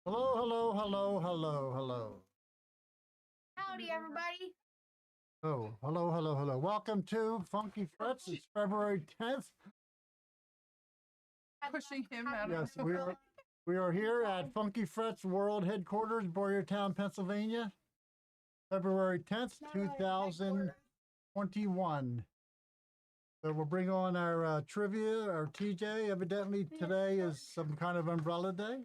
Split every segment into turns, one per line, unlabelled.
Hello, hello, hello, hello, hello.
Howdy, everybody.
Oh, hello, hello, hello. Welcome to Funky Frets. It's February 10th.
Pushing him out.
Yes, we are here at Funky Frets World Headquarters, Boyertown, Pennsylvania. February 10th, 2021. So we'll bring on our trivia, our TJ. Evidently today is some kind of umbrella day.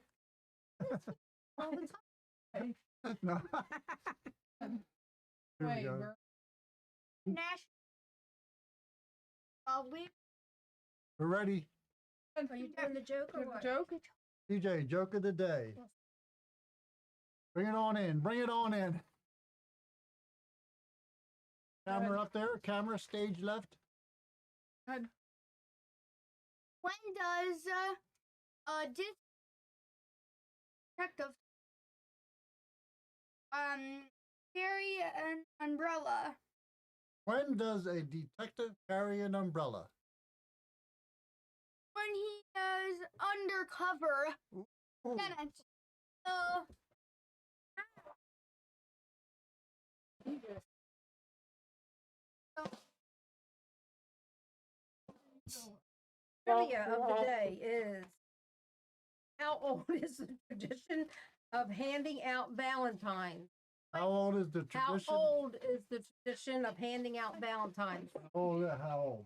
No. Here we go.
Nash.
We're ready.
Are you doing the joke or what?
Joke?
TJ, joke of the day. Bring it on in. Bring it on in. Camera up there. Camera stage left.
Good.
When does detective carry an umbrella?
When does a detective carry an umbrella?
When he is undercover.
Ooh.
Tenant.
Trivia of the day is, how old is the tradition of handing out Valentines?
How old is the tradition?
How old is the tradition of handing out Valentines?
Oh, yeah, how old?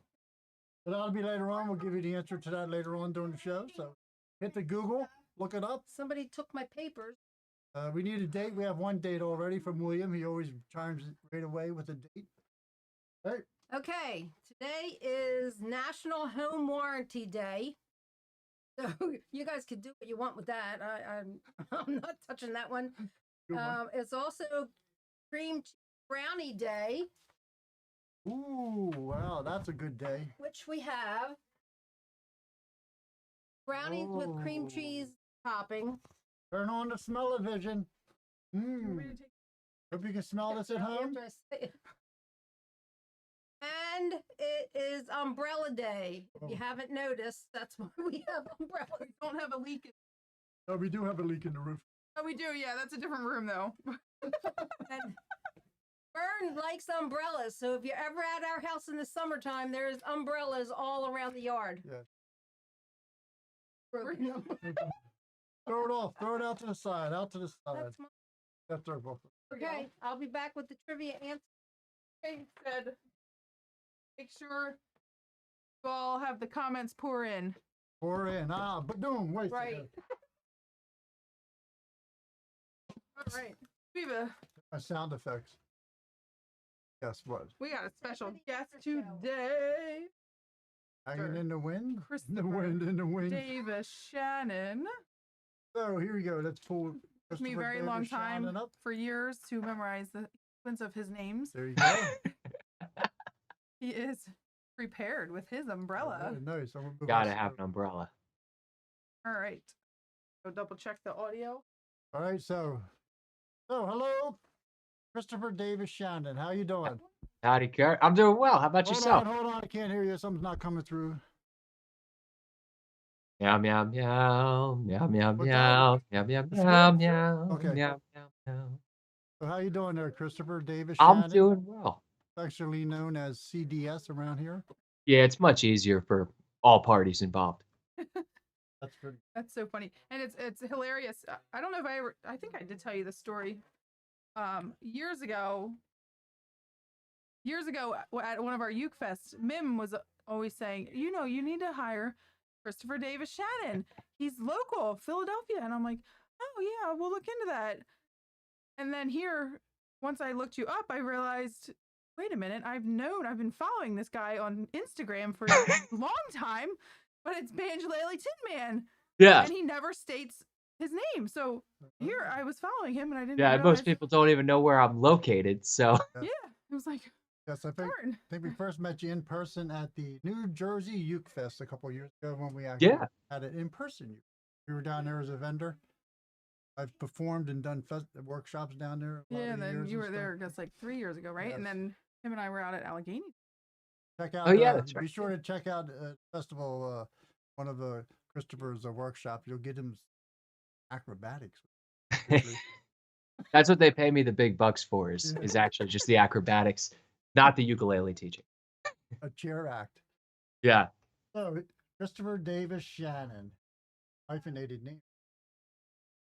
But that'll be later on. We'll give you the answer to that later on during the show. So hit the Google, look it up.
Somebody took my papers.
We need a date. We have one date already from William. He always chimes right away with a date. Right.
Okay, today is National Home Warranty Day. So you guys can do what you want with that. I'm not touching that one. It's also Cream Cheese Brownie Day.
Ooh, wow, that's a good day.
Which we have brownies with cream cheese topping.
Turn on the smell-o-vision. Hope you can smell this at home.
And it is Umbrella Day. If you haven't noticed, that's why we have umbrellas.
We don't have a leak.
Oh, we do have a leak in the roof.
Oh, we do. Yeah, that's a different room, though.
And Bern likes umbrellas, so if you're ever at our house in the summertime, there's umbrellas all around the yard.
Yeah.
Broken.
Throw it off. Throw it out to the side. Out to the side.
That's
our book.
okay, I'll be back with the trivia answer.
Okay, good. Make sure you all have the comments pour in.
Pour in. But boom. Wait.
Right.
All right. We have
My sound effects. Guess what?
we got a special guest today.
Hanging in the wind?
Christopher
In the wind, in the wind.
Davis Shannon.
So here we go. Let's pull.
Took me a very long time for years to memorize the sequence of his names.
There you go.
He is prepared with his umbrella.
Nice.
Gotta have an umbrella.
All right. So double check the audio.
All right. So hello, Christopher Davis Shannon. How you doing?
Howdy, Curt. I'm doing well. How about yourself?
Hold on. I can't hear you. Something's not coming through.
Meow, meow, meow. Meow, meow,
What's
meow.
that?
Meow, meow, meow, meow.
Okay.
Meow, meow, meow.
So how you doing there, Christopher Davis Shannon?
I'm doing well.
Actually known as CDS around here.
Yeah, it's much easier for all parties involved.
That's pretty.
That's so funny, and it's hilarious. I don't know if I think I did tell you the story. Years ago at one of our Uke Fests, Mim was always saying, you need to hire Christopher Davis Shannon. He's local, Philadelphia. And I'm like, oh yeah, we'll look into that. And then here, once I looked you up, I realized, wait a minute, I've been following this guy on Instagram for a long time, but it's Banjalele Tin Man.
Yeah.
And he never states his name. So here I was following him and I didn't
Yeah,
realize.
most people don't even know where I'm located, so.
Yeah. It was like,
Yes, I
Darn.
think we first met you in person at the New Jersey Uke Fest a couple years ago when we actually
Yeah.
had it in person. You were down there as a vendor. I've performed and done workshops down there. A lot
Yeah,
of
and
the
then
years
you
and
were there, I
stuff.
guess, like 3 years ago, right? And
Yes.
then him and I were out at Allegheny.
Check
Oh,
out.
yeah, that's
Be
right.
sure to check out festival. One of Christopher's workshop. You'll get him acrobatics. Seriously.
That's what they pay me the big bucks for is
Yeah.
is actually just the acrobatics, not the ukulele teaching.
A chair act.
Yeah.
So Christopher Davis Shannon, hyphenated name.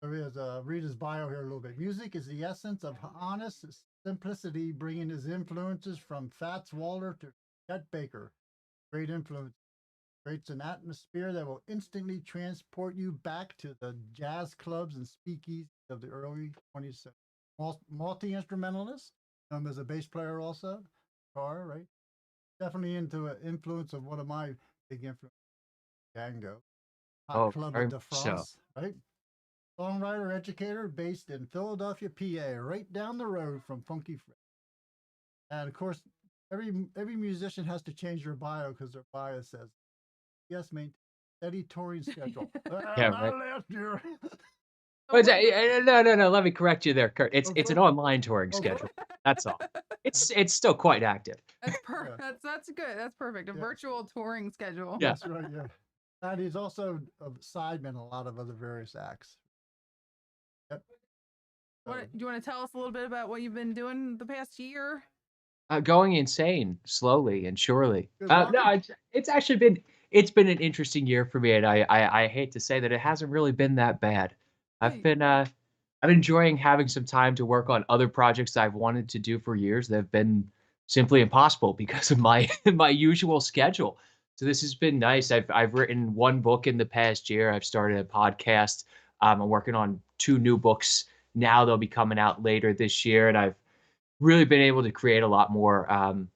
So he has read his bio here a little bit. Music is the essence of honest simplicity, bringing his influences from Fats Waller to Chet Baker. Great influence. Creates an atmosphere that will instantly transport you back to the jazz clubs and speakeasies of the early 20th century. Multi-instrumentalist, as a bass player also, guitar, right? Definitely into an influence of one of my big influences, Django. Hot
Oh,
Club
very
de
much so.
France, right? Songwriter, educator, based in Philadelphia, PA, right down the road from Funky Fred. And of course, every musician has to change their bio because their bio says, "Yes, maintain steady touring schedule."
Yeah,
Not
right.
last year.
What's that? No. Let me correct you there, Kurt. It's
Oh,
it's an
good.
online touring
Oh, good.
schedule. That's all. It's still quite active.
That's
Yeah.
that's good. That's perfect. A
Yeah.
virtual touring schedule.
Yeah.
That's right. Yeah, and he's also a sideman in a lot of other various acts. Yep. So,
Do you want to tell us a little bit about what you've been doing the past year?
Going insane slowly and surely.
Good
No,
luck.
it's actually been an interesting year for me, and I hate to say that it hasn't really been that bad. I've
Hey.
been I'm enjoying having some time to work on other projects I've wanted to do for years that have been simply impossible because of my my usual schedule. So this has been nice. I've written one book in the past year. I've started a podcast. I'm working on 2 new books now. They'll be coming out later this year, and I've really been able to create a lot more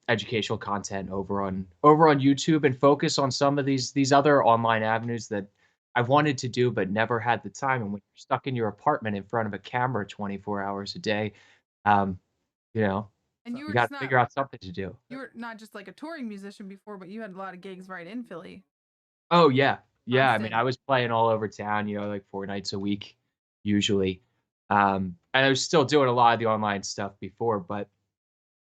educational content over on YouTube and focus on some of these other online avenues that I've wanted to do but never had the time. And when you're stuck in your apartment in front of a camera 24 hours a day, um, you know,
And you
you
were
got
just
to
not
figure out something to do.
you were not just like a touring musician before, but you had a lot of gigs right in Philly.
Oh yeah, yeah. I mean,
Constant.
I was playing all over town, like 4 nights a week usually, and I was still doing a lot of the online stuff before, but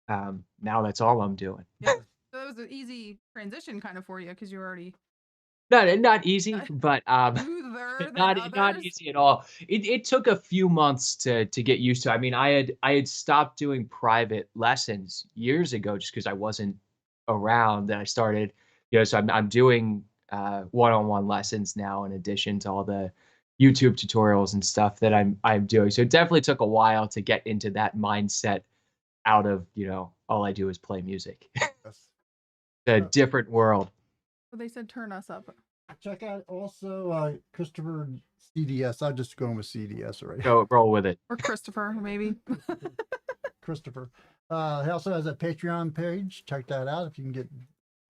now that's all I'm doing.
Yeah. So it was an easy transition kind of for you because you were already
Not easy, but
smoother than
not
others.
easy at all. It took a few months to get used to. I mean, I had stopped doing private lessons years ago just because I wasn't around. And I started, so I'm doing one-on-one lessons now in addition to all the YouTube tutorials and stuff that I'm doing. So it definitely took a while to get into that mindset out of, all I do is play music.
yes.
A different world.
So they said turn us up.
Check out also Christopher CDS. I'm just going with CDS already.
Go roll with it.
Or Christopher, maybe.
Christopher. He also has a Patreon page. Check that out if you can get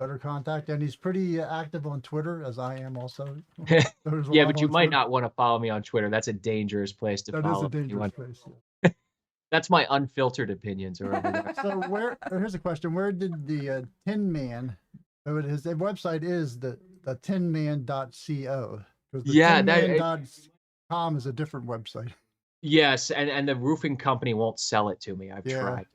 better contact. And he's pretty active on Twitter, as I am also. There's a
Yeah,
lot
but you
on
might
Twitter.
not want to follow me on Twitter. That's a dangerous place to
That is
follow
a dangerous
anyone.
place.
That's my unfiltered opinions are over there.
So here's a question. Where did the Tin Man, his website is the tinman.co. Because the
Yeah,
tinman.com is a different website.
Yes, and the roofing company won't sell it to me. I've
Yeah.
tried.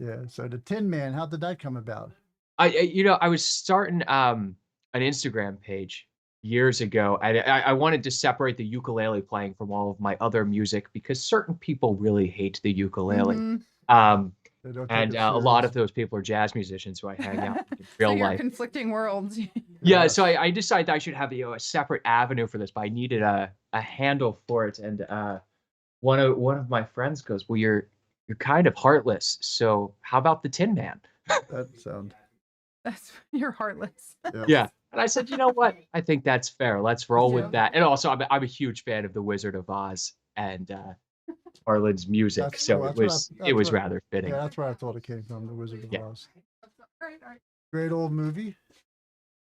Yeah. So the Tin Man, how did that come about?
I was starting an Instagram page years ago, and I wanted to separate the ukulele playing from all of my other music because certain people really hate the ukulele.
Mhm.
They don't take
And
it
a lot of
serious.
those people are jazz musicians who I hang out with in
So
real
you're
life.
conflicting worlds.
Yeah,
Yes.
so I decided I should have a separate avenue for this, but I needed a handle for it. And one of my friends goes, "Well, you're kind of heartless, so how about the Tin Man?"
That sound.
You're heartless.
Yeah.
Yeah, and I said, "You know what? I think that's fair. Let's roll
Yeah.
with that." And also, I'm a huge fan of The Wizard of Oz and Arlen's music,
That's
so
cool.
it
That's
was
what-
rather fitting.
Yeah, that's where I thought it came from. The Wizard of
Yeah.
Oz.
All right.
Great old movie.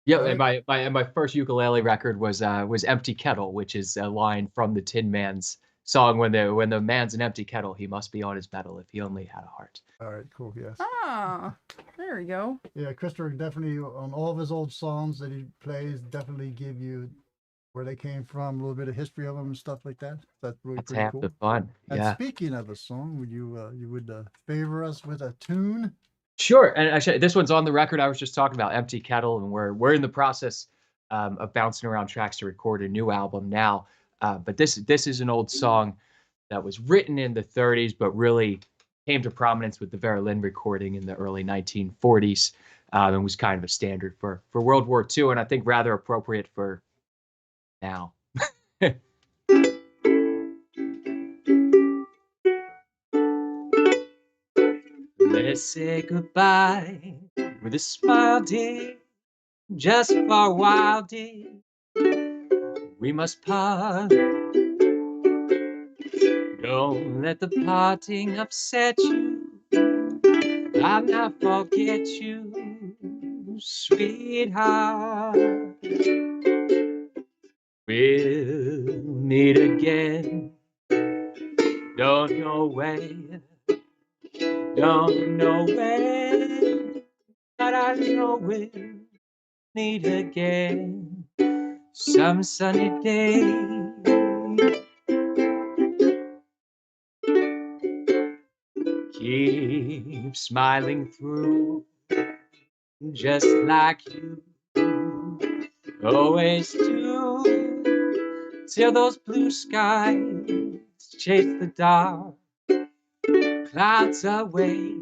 Yeah,
Right.
and my first ukulele record was "Empty Kettle," which is a line from the Tin Man's song when the man's an empty kettle, he must be on his mettle if he only had a heart.
All right, cool. Yes.
Ah, there we go.
Yeah, Christopher definitely on all of his old songs that he plays definitely give you where they came from, a little bit of history of them and stuff like that. That's really
That's
pretty
half
cool.
the fun.
And
Yeah.
speaking of a song, would you favor us with a tune?
Sure. And actually, this one's on the record. I was just talking about Empty Kettle, and we're in the process of bouncing around tracks to record a new album now. But this is an old song that was written in the 30s, but really came to prominence with the Vera Lynn recording in the early 1940s, and was kind of a standard for World War II, and I think rather appropriate for now. Let's say goodbye with a smile, dear, just for a while, dear. We must part. Don't let the parting upset you. I'll not forget you, sweetheart. We'll meet again. Don't know when. Don't know when. But I know we'll meet again some sunny day. Keep smiling through, just like you always do, till those blue skies chase the dark clouds away.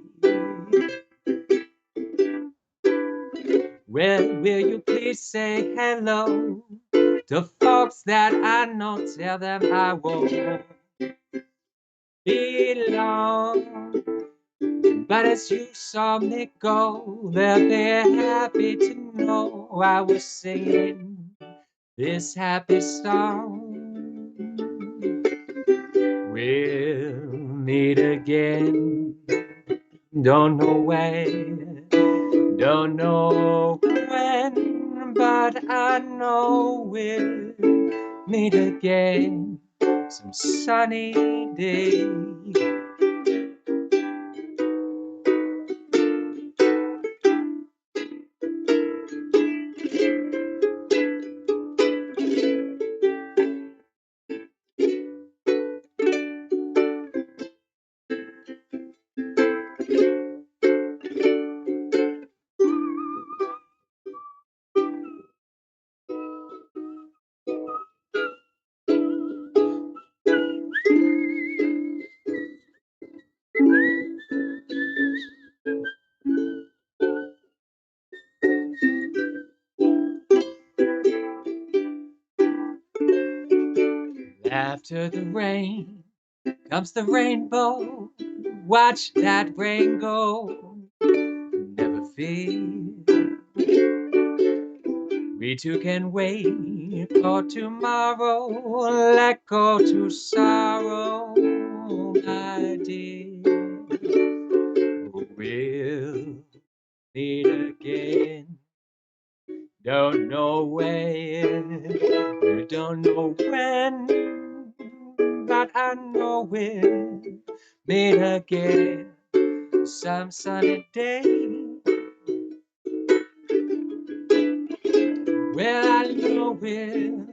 Well, will you please say hello to folks that I know? Tell them I won't be long. But as you saw me go, they'll be happy to know I was singing this happy song. We'll meet again. Don't know when, don't know when, but I know we'll meet again some sunny day. After the rain comes the rainbow. Watch that rain go. Never fear. We two can wait for tomorrow. Let go to sorrow, my dear. We'll meet again. Don't know where, don't know when, but I know we'll meet again some sunny day. Well, I know we'll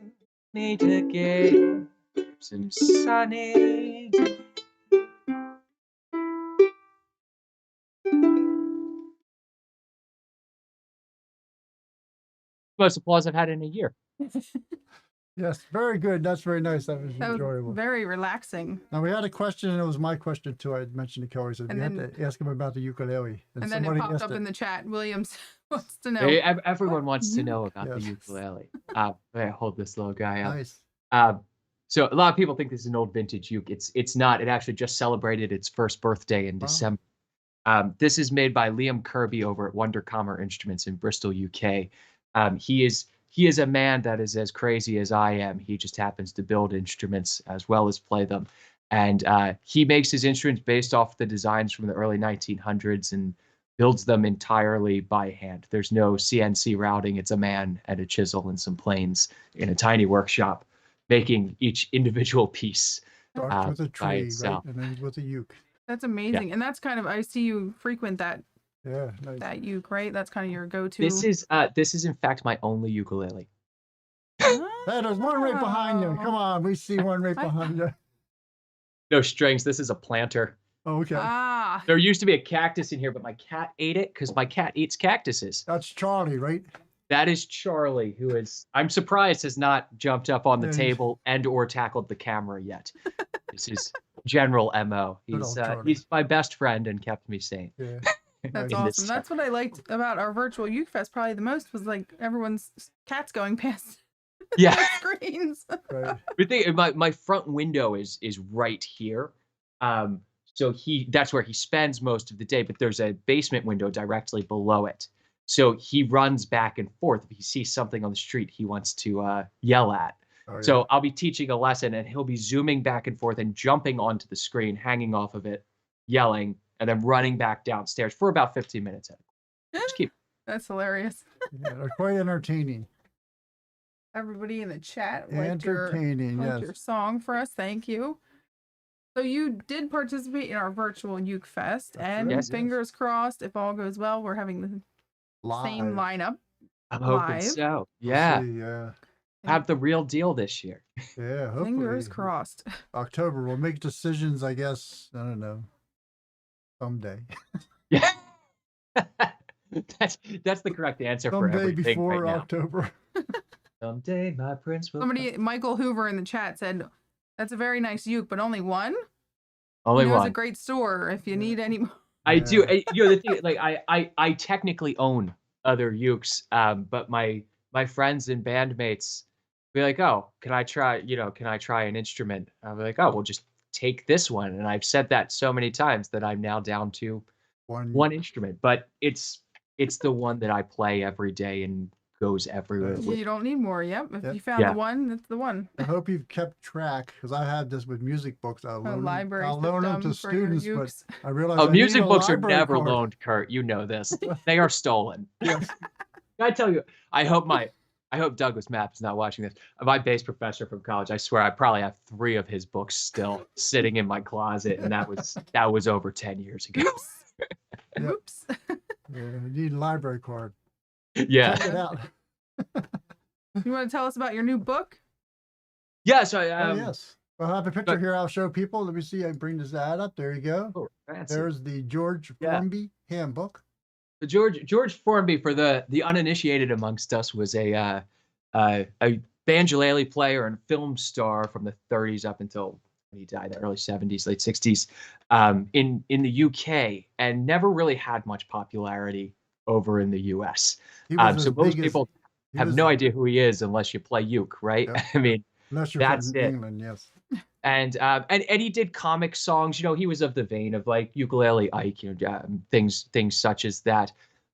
meet again some sunny day. Most applause I've had in a year.
Yes, very good. That's very nice. That was
That was
enjoyable.
very relaxing.
Now we had a question, and it was my question too. I had mentioned to Kelly, so
And
we had
then-
to ask him about the ukulele.
And then it
somebody
popped
asked
up
it.
in the chat. Williams wants to know.
Hey, everyone wants to know about the
Yes.
ukulele. Hey, hold this little guy up.
Nice.
So a lot of people think this is an old vintage uke. It's not. It actually just celebrated its first birthday in
Wow.
December. This is made by Liam Kirby over at Wondercomer Instruments in Bristol, UK. He is a man that is as crazy as I am. He just happens to build instruments as well as play them. And he makes his instruments based off the designs from the early 1900s and builds them entirely by hand. There's no CNC routing. It's a man and a chisel and some planes in a tiny workshop making each individual piece.
Starts with a
by
tree, right?
itself.
And ends with a uke.
That's amazing. And that's kind of, I see you frequent that
Yeah, nice.
that uke, right? That's kind of your go-to.
This is in fact my only ukulele.
Hey, there's one right behind you. Come on, we see one right behind you.
No strings. This is a planter.
Oh, okay.
Ah,
There used to be a cactus in here, but my cat ate it because my cat eats cactuses.
That's Charlie, right?
That is Charlie, who is, I'm surprised, has not jumped up on the
Yeah,
table and or tackled the camera yet. It's his general MO.
Good old Charlie.
He's my best friend and kept me sane.
Yeah.
that's
in this
awesome. That's what I liked about our virtual Uke Fest probably the most was like everyone's cats going past
Yeah.
the screens.
Right.
The thing, my front window is right here. So that's where he spends most of the day, but there's a basement window directly below it. So he runs back and forth. If he sees something on the street he wants to yell at.
Oh, yeah.
So I'll be teaching a lesson and he'll be zooming back and forth and jumping onto the screen, hanging off of it, yelling, and then running back downstairs for about 15 minutes. Just keep.
That's hilarious.
Yeah, they're quite entertaining.
Everybody in the chat liked your
Entertaining,
your
yes.
song for us. Thank you. So you did participate in our virtual Uke Fest,
That's
and
right,
yes.
fingers crossed, if all goes well, we're having the same
Live.
lineup.
I'm hoping
Live.
so.
We'll
Yeah.
see, yeah.
Have the real deal this year.
Yeah, hopefully.
Fingers crossed.
October, we'll make decisions, I guess, I don't know, someday.
Yeah. That's the correct answer for
Someday
everything
before
right now.
October.
Someday my prince will
Somebody,
come.
Michael Hoover in the chat said, "That's a very nice uke, but only one.
Only
He knows
one.
a great store if you need any."
I
Yeah.
do. You know, the thing, like I technically own other ukes, but my friends and bandmates be like, "Oh, can I try an instrument?" I'll be like, "Oh, well, just take this one." And I've said that so many times that I'm now down to one instrument, but it's the one that I play every day and goes everywhere with.
You don't need more. Yep. If
Yep.
you found
Yeah.
the one, that's the one.
I hope you've kept track, because I had this with music books. I'll
A
loan
library
them to
system for your
students, but
ukes.
I realized
Oh,
I need
music
a
books are
library
never
card.
loaned, Kurt. You know this. They are stolen.
Yes.
I tell you, I hope Douglas Mapp is not watching this. My bass professor from college, I swear I probably have 3 of his books still sitting in my closet, and that was over 10 years ago.
Oops.
Yep.
Oops.
Yeah, you need a library card.
Yeah.
Check it out.
You want to tell us about your new book?
Yeah, so
Oh, yes. Well, I have a picture
but-
here. I'll show people. Let me see. I bring this ad up. There you go.
oh, fancy.
There's the George
Yeah.
Formby handbook.
George Formby, for the uninitiated amongst us, was a banjolele player and film star from the 30s up until he died, the early 70s, late 60s, in the UK, and never really had much popularity over in the US.
He was as
So most
big as-
people
he
have
was-
no idea who he is unless you play uke, right?
Yep.
I mean,
Unless you're
that's
from
it.
England, yes.
and he did comic songs. You know, he was of the vein of like Ukulele Ike, you know, things such as that.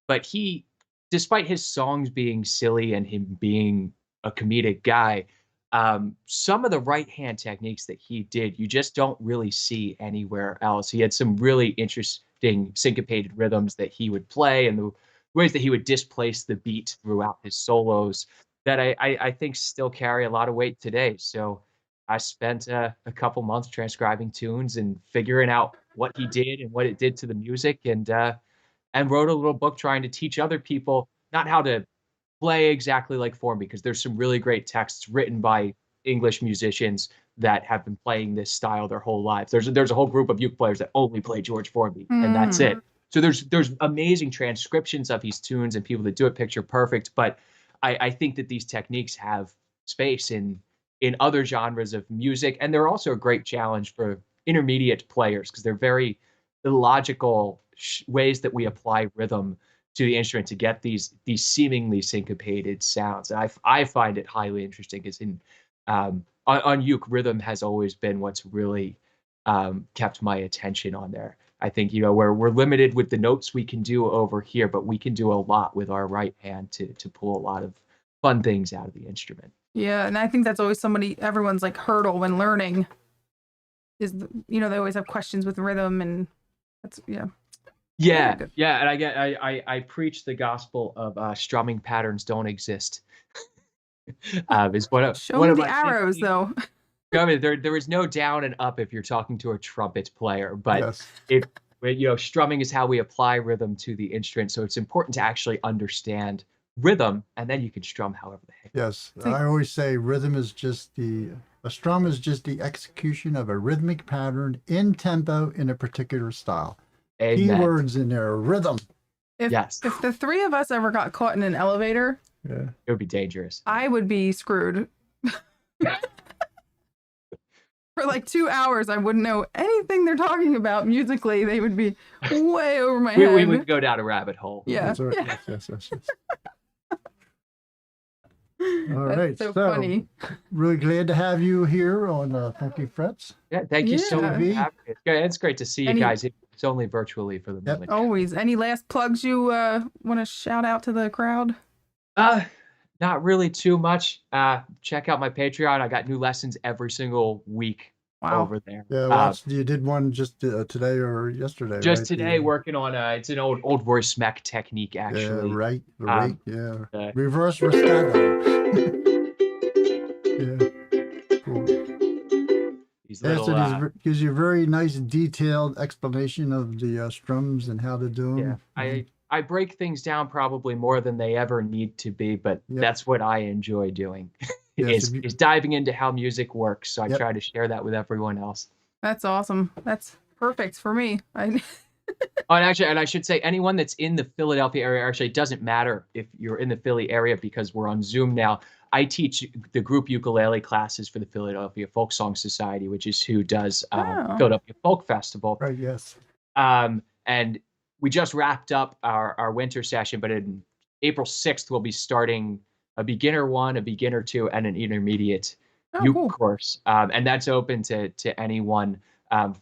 But he, despite his songs being silly and him being a comedic guy, some of the right hand techniques that he did, you just don't really see anywhere else. He had some really interesting syncopated rhythms that he would play, and the ways that he would displace the beat throughout his solos that I think still carry a lot of weight today. So I spent a couple months transcribing tunes and figuring out what he did and what it did to the music, and wrote a little book trying to teach other people not how to play exactly like Formby, because there's some really great texts written by English musicians that have been playing this style their whole lives. There's a whole group of uke players that only play George Formby, and that's it. So there's amazing transcriptions of his tunes and people that do it picture perfect. But I think that these techniques have space in other genres of music, and they're also a great challenge for intermediate players because they're very illogical ways that we apply rhythm to the instrument to get these seemingly syncopated sounds. And I find it highly interesting because on uke, rhythm has always been what's really kept my attention on there. I think, you know, we're limited with the notes we can do over here, but we can do a lot with our right hand to pull a lot of fun things out of the instrument.
Yeah, and I think that's always everyone's like hurdle when learning is, you know, they always have questions with rhythm, and that's, yeah.
Yeah,
good.
yeah, and I preach the gospel of strumming patterns don't exist. Is one of
Show
one
me
of
the
my
arrows,
favorite-
though.
I mean, there is no down and up if you're talking to a trumpet player, but
Yes.
strumming is how we apply rhythm to the instrument. So it's important to actually understand rhythm, and then you can strum however the heck.
Yes.
like-
I always say a strum is just the execution of a rhythmic pattern in tempo in a particular style.
Amen.
Keywords in there, rhythm.
Yes.
If the three of us ever got caught in an elevator,
Yeah.
It would be dangerous.
I would be screwed. For like 2 hours, I wouldn't know anything they're talking about musically. They would be way over my head.
We would go down a rabbit hole.
Yeah.
That's right.
Yeah.
Yes. All
That's
right.
so funny.
Really glad to have you here on Funky Frets.
Yeah, thank you so
Yeah.
much. for having me. It's great to see you
Any-
guys. It's only virtually for the
Yep.
moment.
Always. Any last plugs you want to shout out to the crowd?
Not really too much. Check out my Patreon. I got new lessons every single week
Wow.
over there.
Yeah, well, you did one just today or yesterday.
Just
right?
today, working on it's an old voice smack technique actually.
Yeah, right. Yeah.
uh,
Reverse restado. Yeah. Cool.
These
Yeah,
little,
so gives you a very nice detailed explanation of the strums and how to do them.
yeah, I break things down probably more than they ever need to be, but
Yep.
that's what I enjoy doing.
Yes,
is,
if you-
is diving into how music works. So I
Yep.
try to share that with everyone else.
That's awesome. That's perfect for me.
Oh, and I should say, anyone that's in the Philadelphia area, actually, it doesn't matter if you're in the Philly area because we're on Zoom now. I teach the group ukulele classes for the Philadelphia Folk Song Society, which is who does
Oh.
Philadelphia Folk Festival.
Right, yes.
And we just wrapped up our winter session, but in April 6th, we'll be starting a beginner 1, a beginner 2, and an intermediate uke
cool.
course. And that's open to anyone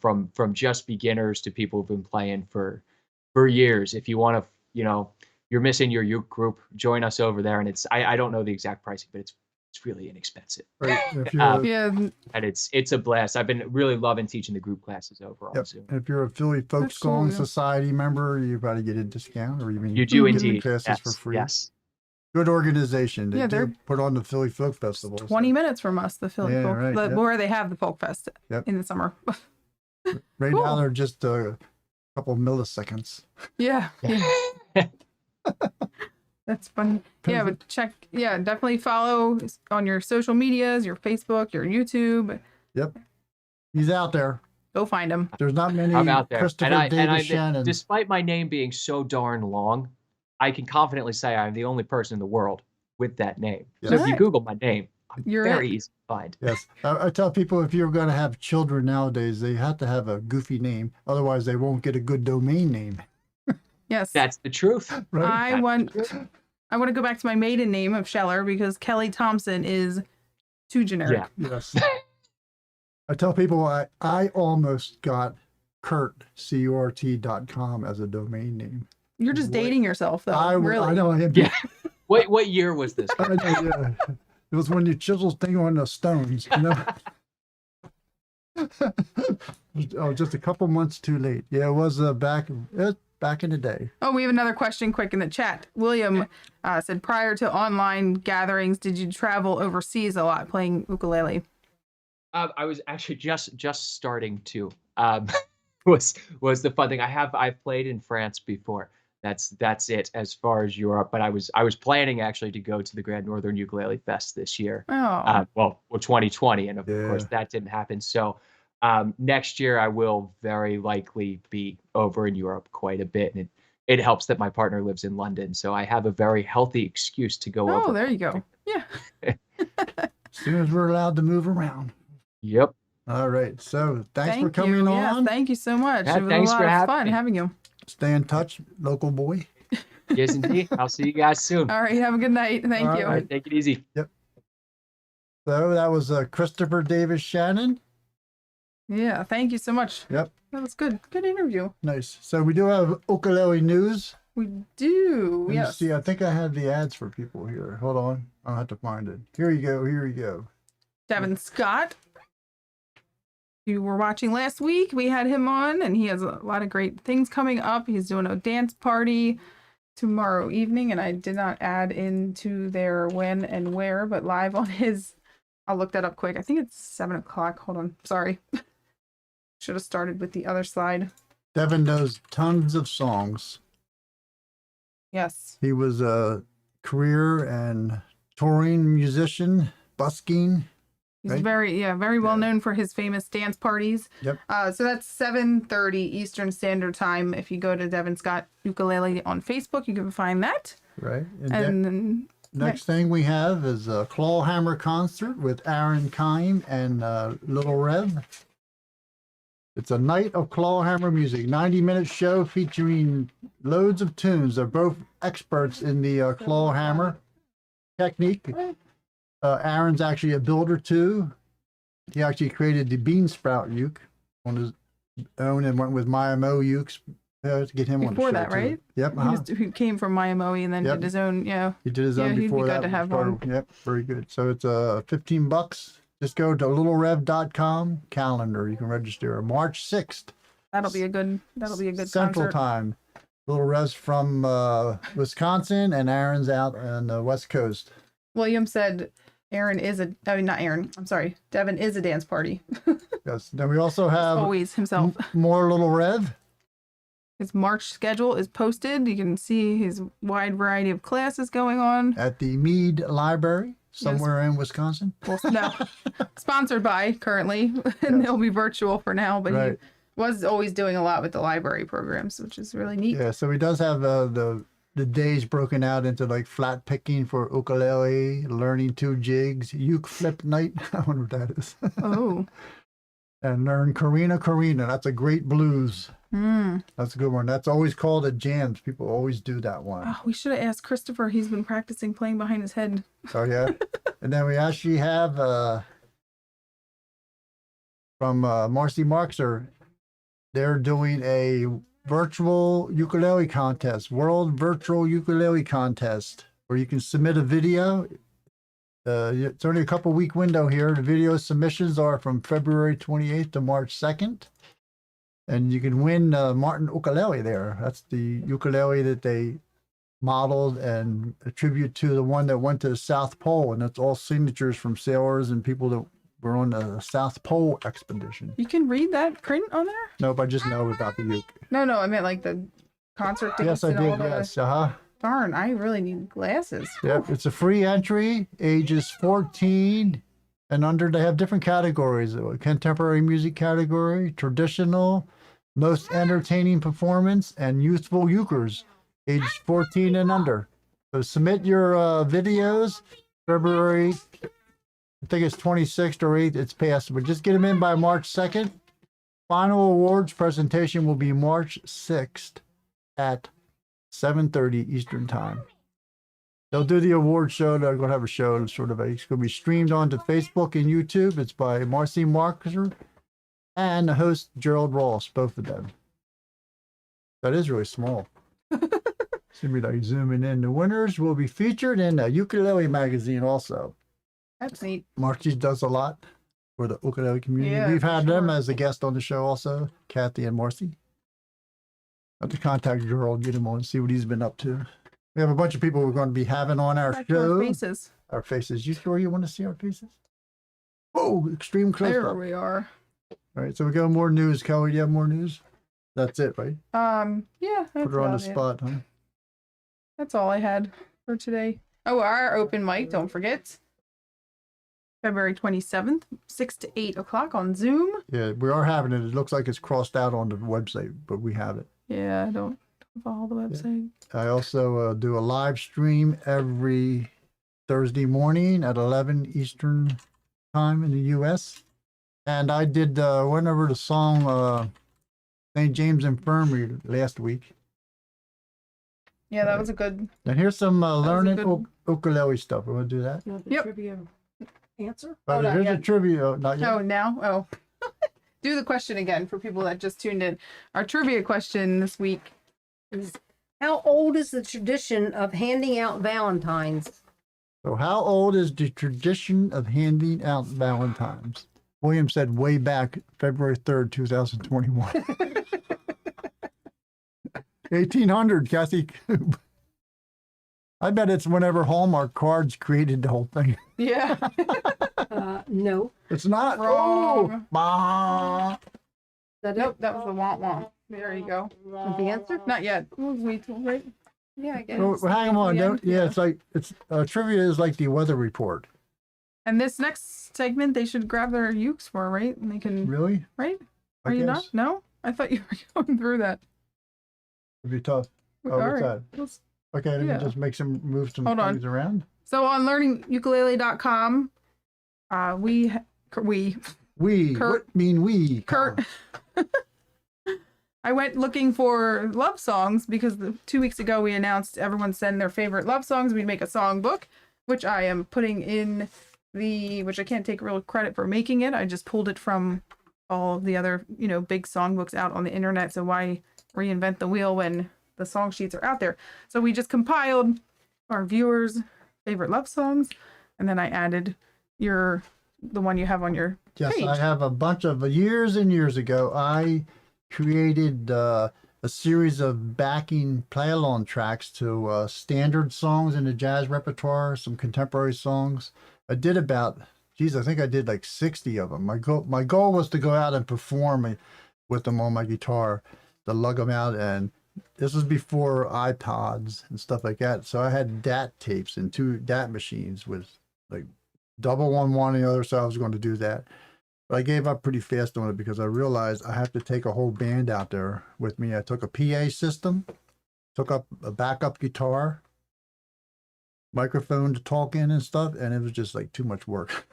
from just beginners to people who've been playing for years. If you want to, you're missing your uke group, join us over there. And I don't know the exact pricing, but it's really inexpensive.
Right. If you're,
Yeah.
And it's a blast. I've been really loving teaching the group classes over on
yep.
Zoom.
If you're a Philly Folk
That's cool,
Song
yeah.
Society member, you probably get a discount or even
You do
get the
indeed.
classes
Yes,
for free.
yes.
Good organization. They
Yeah,
do
they're-
put on the Philly Folk Festival.
20 minutes from us, the Philly
Yeah,
Folk,
right, yep.
where they have the Folk Fest
Yep.
in the summer.
Right
Cool.
now they're just a couple milliseconds.
Yeah. That's funny. Yeah, but definitely follow on your social medias, your Facebook, your YouTube.
Yep. He's out there.
Go find him.
There's not many
I'm out there.
Christopher Davis Shannon.
Despite my name being so darn long, I can confidently say I'm the only person in the world with that name. So if you
Right.
Google my name, I'm
You're
very
it.
easy to find.
Yes. I tell people if you're going to have children nowadays, they have to have a goofy name. Otherwise, they won't get a good domain name.
Yes.
That's the truth.
Right?
I want to go back to my maiden name of Scheller because Kelly Thompson is too generic.
Yeah.
Yes. I tell people I almost got CURT.com as a domain name.
You're just
Boy.
dating yourself, though. Really.
I know.
Yeah. What year was this?
I know, yeah. It was when you chisel thing on the stones, just a couple months too late. Yeah, it was back in the day.
Oh, we have another question quick in the chat. William said, prior to online gatherings, did you travel overseas a lot playing ukulele?
I was actually just starting to. Was the fun thing. I've played in France before. That's it as far as Europe. But I was planning actually to go to the Grand Northern Ukulele Fest this year.
Oh,
Well, 2020, and of
Yeah.
course that didn't happen. So next year I will very likely be over in Europe quite a bit, and it helps that my partner lives in London, so I have a very healthy excuse to go over.
oh, there you go. Yeah.
As soon as we're allowed to move around.
Yep.
All right. So thanks for
Thank
coming
you.
on.
Yes, thank you so much.
Yeah,
It was
thanks
a lot
for
of
having
fun
me.
having you.
Stay in touch, local boy.
Yes, indeed. I'll see you guys soon.
All right. Have a good night. Thank
All
you.
All right, take it easy.
So that was Christopher Davis Shannon.
Yeah. Thank you so much.
Yep.
That was good. Good interview.
Nice. So we do have ukulele news.
We do.
Let me
Yes.
see. I think I have the ads for people here. Hold on. I'll have to find it. Here you go. Here you go.
Devin Scott. You were watching last week. We had him on, and he has a lot of great things coming up. He's doing a dance party tomorrow evening, and I did not add into there when and where, but live on his I'll look that up quick. I think it's 7 o'clock. Hold on. Sorry. Should have started with the other slide.
Devin knows tons of songs.
Yes.
He was a career and touring musician, busking.
He's
Right?
very well known for his famous dance parties.
Yep.
So that's 7:30 Eastern Standard Time. If you go to Devin Scott Ukulele on Facebook, you can find that.
Right.
And then
Next thing we have is a Clawhammer concert with Aaron Kime and Little Rev. It's a night of clawhammer music, 90-minute show featuring loads of tunes. They're both experts in the clawhammer technique. Aaron's actually a builder too. He actually created the Bean Sprout uke on his own and went with Miami ukes to get him
Before
on the show
that,
too.
right?
Yep.
he came from Miami and then
Yep.
did his own,
He did his own
he'd be
before
good
that.
to have
before- Yep, very good. So it's $15. Just go to littlerev.com calendar. You can register March 6th.
that'll be a good
Central
concert.
Time. Little Rev's from Wisconsin and Aaron's out on the West Coast.
William said Devin is a dance party.
Yes. Then we also have
Always himself.
more Little Rev.
His March schedule is posted. You can see his wide variety of classes going on.
At the Mead Library, somewhere in Wisconsin.
Well, no, sponsored by currently, and
Yes.
they'll be virtual for now. But
Right.
he was always doing a lot with the library programs, which is really neat.
Yeah, so he does have the days broken out into like flat picking for ukulele, learning 2 jigs, uke flip night. I wonder what that is.
Oh,
And learn Karina. That's a great blues. That's a good one. That's always called at jams. People always do that one.
oh, we should have asked Christopher. He's been practicing playing behind his head.
Oh yeah. And then we actually have from Marcy Marxer, they're doing a virtual ukulele contest, World Virtual Ukulele Contest, where you can submit a video. It's only a couple week window here. The video submissions are from February 28th to March 2nd. And you can win Martin ukulele there. That's the ukulele that they modeled and attribute to the one that went to the South Pole. And that's all signatures from sailors and people that were on the South Pole expedition.
You can read that print on there?
Nope, I just know about the uke.
No, I meant like the concert tickets.
Yes, I
and all
did.
the-
Yes.
Darn, I really need glasses.
Yep. It's a free entry, ages 14 and under. They have different categories: contemporary music category, traditional, most entertaining performance, and youthful ukers, ages 14 and under. So submit your videos. February, I think it's 26th or 8th. It's past, but just get them in by March 2nd. Final awards presentation will be March 6th at 7:30 Eastern Time. They'll do the award show. They're going to have a show. It's going to be streamed onto Facebook and YouTube. It's by Marcy Marxer and the host Gerald Ross, both of them. That is really small. It's going to be like zooming in. The winners will be featured in the Ukulele magazine also.
That's neat.
Marcy does a lot for the ukulele community.
Yeah,
We've
for
had them
sure.
as a guest on the show also, Kathy and Marcy. I have to contact Gerald, get him on, see what he's been up to. We have a bunch of people we're going to be having on our
Back to our
show.
faces.
Our faces. You sure you want to see our faces? Oh, extreme close
There
up.
we are.
All right, so we got more news. Kelly, do you have more news? That's it, right?
Yeah. That's
Put her on the
about it.
spot, huh?
That's all I had for today. Oh, our open mic, don't forget. February 27th, 6 to 8 o'clock on Zoom.
Yeah, we are having it. It looks like it's crossed out on the website, but we have it.
Yeah, don't follow the website.
I also do a live stream every Thursday morning at 11 Eastern time in the U.S. And I did went over the song St. James Infirmary last week.
Yeah, that was a good.
And here's some
was a
learning
good-
ukulele stuff. We want to do that?
You want the
Yep.
trivia answer?
But
not
here's a
yet.
trivia. Not yet.
Oh, now? Oh. Do the question again for people that just tuned in. Our trivia question this week.
How old is the tradition of handing out Valentines?
So how old is the tradition of handing out Valentines? William said way back February 3rd, 2021. 1800, Kathy Coob. I bet it's whenever Hallmark cards created the whole thing.
Yeah.
No.
It's not.
Wrong.
Oh, bah.
That
Nope, that was the womp womp. There you go.
is the answer?
Not yet. We'll wait till right. Yeah, I guess.
Well, hang on.
The
Don't,
end,
yeah, it's like trivia is like the weather report.
And this next segment, they should grab their ukes for, right? And they can,
Really?
right?
I
Are you not?
guess.
No? I thought you were going through that.
It'd be tough. Oh,
All
what's
right.
that?
Let's-
Okay, let
Yeah.
me just move some
Hold on.
things around.
So on learningukulele.com, we,
We.
Curt-
What mean we?
Curt, I went looking for love songs because 2 weeks ago we announced everyone send their favorite love songs. We'd make a song book, which I am putting in which I can't take real credit for making it. I just pulled it from all the other, big songbooks out on the internet. So why reinvent the wheel when the song sheets are out there? So we just compiled our viewers' favorite love songs, and then I added the one you have on your
Yes,
page.
I have a bunch of years and years ago. I created a series of backing play-along tracks to standard songs in the jazz repertoire, some contemporary songs. I did I think I did like 60 of them. My goal was to go out and perform with them on my guitar, to lug them out. And this was before iPods and stuff like that. So I had DAT tapes and 2 DAT machines with like double on one and the other. So I was going to do that. But I gave up pretty fast on it because I realized I have to take a whole band out there with me. I took a PA system, took up a backup guitar, microphone to talk in and stuff, and it was just like too much work.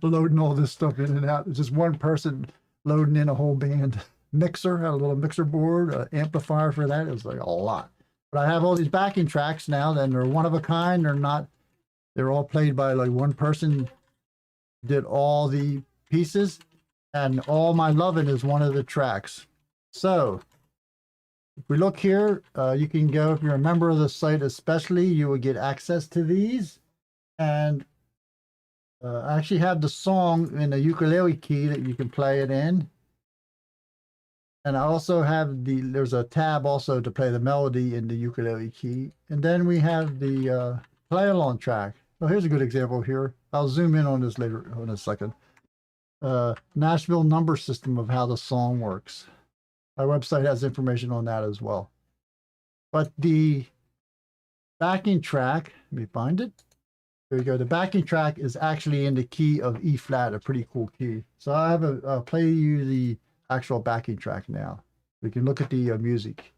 Loading all this stuff in and out. It's just one person loading in a whole band. Mixer, had a little mixer board, amplifier for that. It was like a lot. But I have all these backing tracks now, and they're one of a kind. They're all played by like one person. Did all the pieces, and All My Lovin' is one of the tracks. So if we look here, you can go, if you're a member of the site especially, you will get access to these. And I actually have the song in a ukulele key that you can play it in. And I also have there's a tab also to play the melody in the ukulele key. And then we have the play along track. Well, here's a good example here. I'll zoom in on this later in a second. Nashville number system of how the song works. Our website has information on that as well. But the backing track, let me find it. There you go. The backing track is actually in the key of E flat, a pretty cool key. So I have I'll play you the actual backing track now. We can look at the music.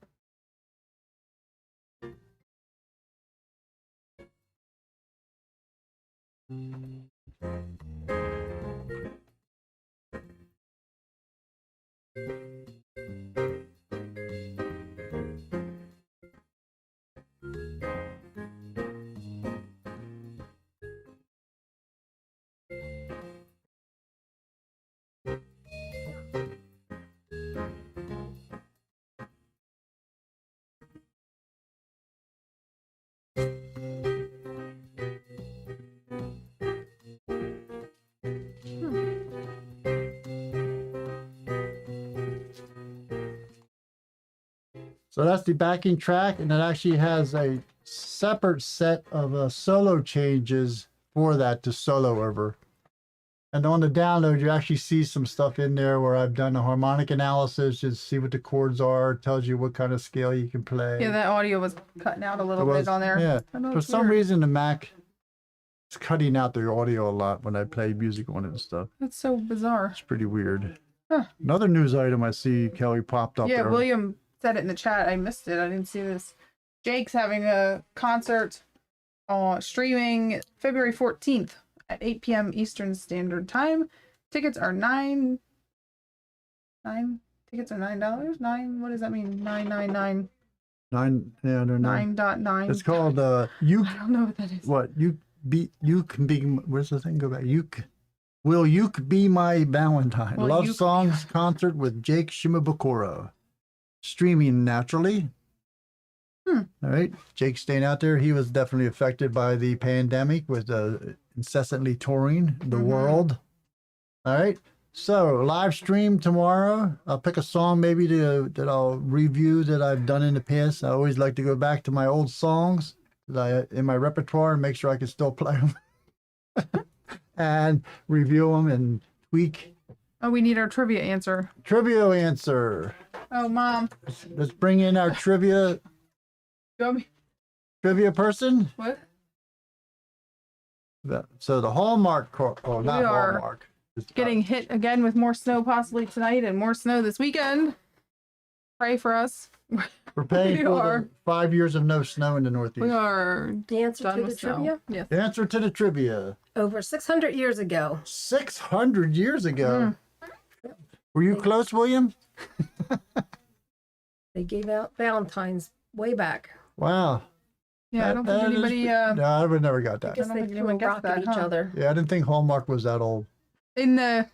So that's the backing track, and it actually has a separate set of solo changes for that to solo over. And on the download, you actually see some stuff in there where I've done a harmonic analysis, just see what the chords are, tells you what kind of scale you can play.
Yeah, that audio was cutting out a little bit on there.
Yeah,
I know
for
it's
some
weird.
reason the Mac is cutting out the audio a lot when I play music on it and stuff.
That's so bizarre.
It's pretty weird.
Huh.
Another news item I see, Kelly, popped up
Yeah,
there.
William said it in the chat. I missed it. I didn't see this. Jake's having a concert streaming February 14th at 8 p.m. Eastern Standard Time. Tickets are $9. Tickets are $9. What does that mean? 999.
They're
9.9.
It's called
I don't know what that is.
what you can be. Where's the thing? Go back. Will you be my Valentine?
Will
Love
you-
songs concert with Jake Shimabukuro. Streaming naturally. All right, Jake's staying out there. He was definitely affected by the pandemic with incessantly touring the world. All right, so live stream tomorrow. I'll pick a song maybe that I'll review that I've done in the past. I always like to go back to my old songs in my repertoire and make sure I can still play them. and review them and tweak.
Oh, we need our trivia answer.
Trivia answer.
Oh, Mom.
Let's bring in our trivia
You want me?
person.
What?
So the Hallmark, not
We are
Hallmark. It's,
Getting hit again with more snow possibly tonight and more snow this weekend. Pray for us.
we're paying
we
for
are.
the 5 years of no snow in the Northeast.
We are
The answer
done
to the
with snow.
trivia?
Yes.
The answer to the trivia.
Over 600 years ago.
600 years ago. Were you close, William?
They gave out Valentine's way back.
Wow.
Yeah, I don't
That
think
is
anybody.
no, I would never got
I
that.
guess
don't
they
think
threw a
anyone gets
rock
that,
at each
huh?
other.
Yeah, I didn't think Hallmark was that old.
In the,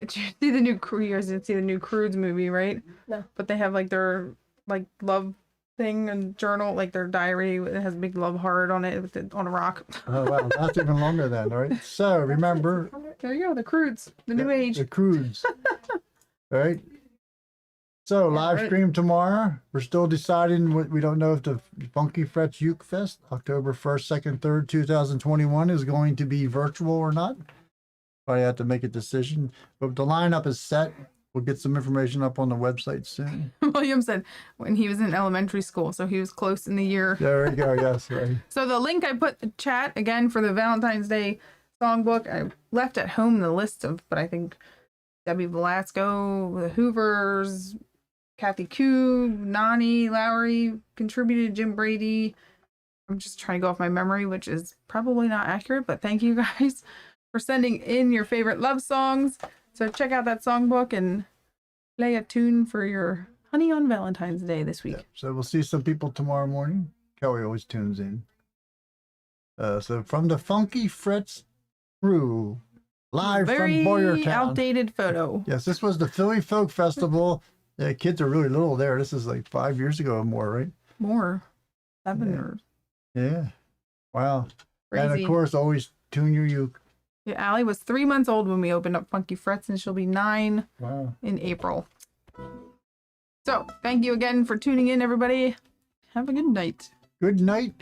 did you see the new you guys didn't see the new Crudes movie, right?
No.
But they have like their like love thing and journal, like their diary. It has a big love heart on it with on a rock.
Oh, wow. That's even longer then, right? So remember,
There you go, the Crudes, the new age.
the Crudes. All right. So live
right.
stream tomorrow. We're still deciding. We don't know if the Funky Frets Uke Fest, October 1st, 2nd, 3rd, 2021, is going to be virtual or not. Probably have to make a decision. But the lineup is set. We'll get some information up on the website soon.
William said when he was in elementary school, so he was close in the year.
There we go. Yes, right.
So the link I put in the chat again for the Valentine's Day songbook, I left at home the list of, but I think Debbie Velasco, the Hoovers, Kathy Koo, Nani Lowry contributed, Jim Brady. I'm just trying to go off my memory, which is probably not accurate, but thank you guys for sending in your favorite love songs. So check out that songbook and play a tune for your honey on Valentine's Day this week.
Yeah. So we'll see some people tomorrow morning. Kelly always tunes in. So from the Funky Frets crew, live
Very
from Boyertown.
outdated photo.
Yes, this was the Philly Folk Festival. The kids are really little there. This is like 5 years ago or more, right?
More. 7
Yeah.
or
Yeah. Wow. And
crazy.
of course, always tune your uke.
Yeah, Allie was 3 months old when we opened up Funky Frets, and she'll be 9
Wow.
in April. So, thank you again for tuning in, everybody. Have a good night.
Good night.